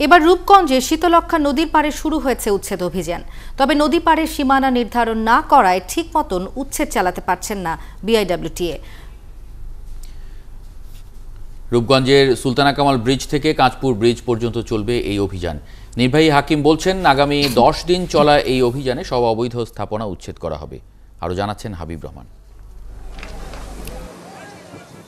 এবার রূপগঞ্জে শীতলক্ষ্যা নদীর পাড়ে শুরু হয়েছে উচ্ছেদ অভিযান। তবে নদী পাড়ের সীমানা নির্ধারণ না করায় ঠিক মতন উচ্ছেদ চালাতে পারছেন না বিআইডব্লিউটিএ। রূপগঞ্জের সুলতানা কামাল ব্রিজ থেকে কাঁচপুর ব্রিজ পর্যন্ত চলবে এই অভিযান। নির্বাহী হাকিম বলছেন, আগামী 10 দিন চলা এই অভিযানে সব অবৈধ স্থাপনা উচ্ছেদ করা হবে। আরও জানাচ্ছেন হাবিব রহমান।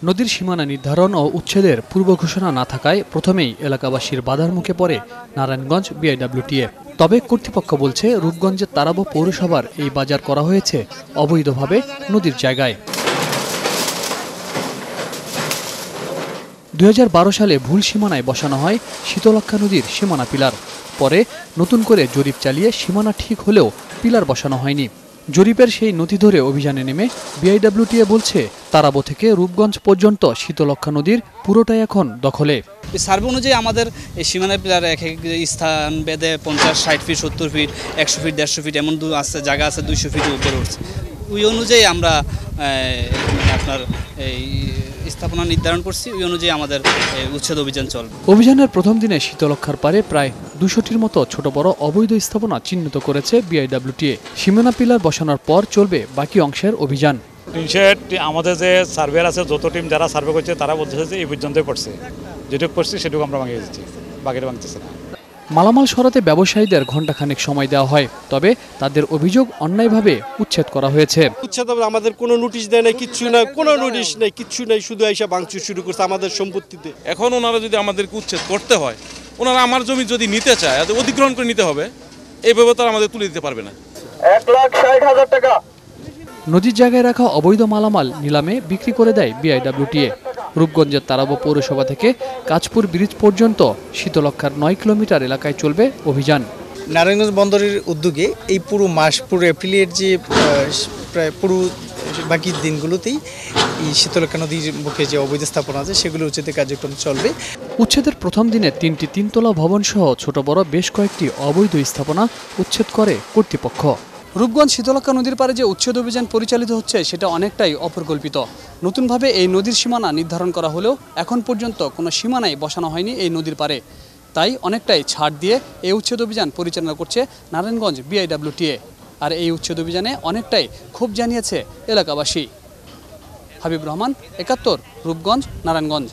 নদীর সীমানা নির্ধারণ ও উচ্ছেদের পূর্ব ঘোষণা না থাকায় প্রথমেই এলাকাবাসীর বাধার মুখে পড়ে নারায়ণগঞ্জ বিআইডব্লিউটিএ। তবে কর্তৃপক্ষ বলছে, রূপগঞ্জের তারাবো পৌরসভার এই বাজার করা হয়েছে অবৈধভাবে নদীর জায়গায়। 2012 সালে ভুল সীমানায় বসানো হয় শীতলক্ষ্যা নদীর সীমানা পিলার। পরে নতুন করে জরিপ চালিয়ে সীমানা ঠিক হলেও পিলার বসানো হয়নি। জরিপের সেই নথি ধরে অভিযানে নেমে বিআইডব্লিউটিএ বলছে, তারাবো থেকে রূপগঞ্জ পর্যন্ত শীতলক্ষ্যা নদীর পুরোটাই এখন দখলে। সার্ভে অনুযায়ী আমাদের এই সীমানা পিলার এক এক স্থান বেদে 50-60 ফিট, 70 ফিট, 100 ফিট, 150 ফিট এমন আছে, জায়গা আছে 200 ফিট উপরে উঠছে। ওই অনুযায়ী আমরা আপনার এই স্থাপনা নির্ধারণ করছি, ওই অনুযায়ী আমাদের উচ্ছেদ অভিযান চলবে। অভিযানের প্রথম দিনে শীতলক্ষ্যার পারে প্রায় 200টির মতো ছোট বড় অবৈধ স্থাপনা চিহ্নিত করেছে বিআইডব্লিউটিএ। সীমানা পিলার বসানোর পর চলবে বাকি অংশের অভিযান। আমাদের যে সার্ভেয়ার আছে, যত টিম যারা সার্ভে করছে তারা বলছে যে এই পর্যন্তই করছে, যেটুকু করছি সেটুকু আমরা ভাঙিয়ে দিচ্ছি, বাকিটা ভাঙতেছে না। মালামাল সরাতে ব্যবসায়ীদের ঘণ্টাখানেক সময় দেওয়া হয়, তবে তাদের অভিযোগ অন্যায়ভাবে উচ্ছেদ করা হয়েছে। উচ্ছেদ আমাদের কোনো নোটিশ দেয় না, কিচ্ছু না, কোনো নোটিশ নেই, কিচ্ছু নেই, শুধু আইসা ভাঙচুর শুরু করছে আমাদের সম্পত্তিতে। এখন ওনারা যদি আমাদেরকে উচ্ছেদ করতে হয়, ওনারা আমার জমি যদি নিতে চায়, অধিগ্রহণ করে নিতে হবে, এইভাবে তো আমাদের তুলে দিতে পারবে না। 1,60,000 টাকা নদীর জায়গায় রাখা অবৈধ মালামাল নিলামে বিক্রি করে দেয় বিআইডব্লিউটিএ। রূপগঞ্জের তারাবো পৌরসভা থেকে কাঁচপুর ব্রিজ পর্যন্ত শীতলক্ষ্যার 9 কিলোমিটার এলাকায় চলবে অভিযান। নারায়ণগঞ্জ বন্দরের উদ্যোগে এই পুরো মাস, পুরো এপ্রিলের যে প্রায় পুরো বাকি দিনগুলোতেই এই শীতলক্ষ্যা নদীর মুখে যে অবৈধ স্থাপনা আছে সেগুলো উচ্ছেদের কার্যক্রম চলবে। উচ্ছেদের প্রথম দিনে 3টি তিনতলা ভবন সহ ছোট বড় বেশ কয়েকটি অবৈধ স্থাপনা উচ্ছেদ করে কর্তৃপক্ষ। রূপগঞ্জ শীতলক্ষ্যা নদীর পাড়ে যে উচ্ছেদ অভিযান পরিচালিত হচ্ছে সেটা অনেকটাই অপরিকল্পিত। নতুনভাবে এই নদীর সীমানা নির্ধারণ করা হলেও এখন পর্যন্ত কোনো সীমানাই বসানো হয়নি এই নদীর পাড়ে। তাই অনেকটাই ছাড় দিয়ে এই উচ্ছেদ অভিযান পরিচালনা করছে নারায়ণগঞ্জ বিআইডব্লিউটিএ। আর এই উচ্ছেদ অভিযানে অনেকটাই ক্ষোভ জানিয়েছে এলাকাবাসী। হাবিব রহমান, 71, রূপগঞ্জ, নারায়ণগঞ্জ।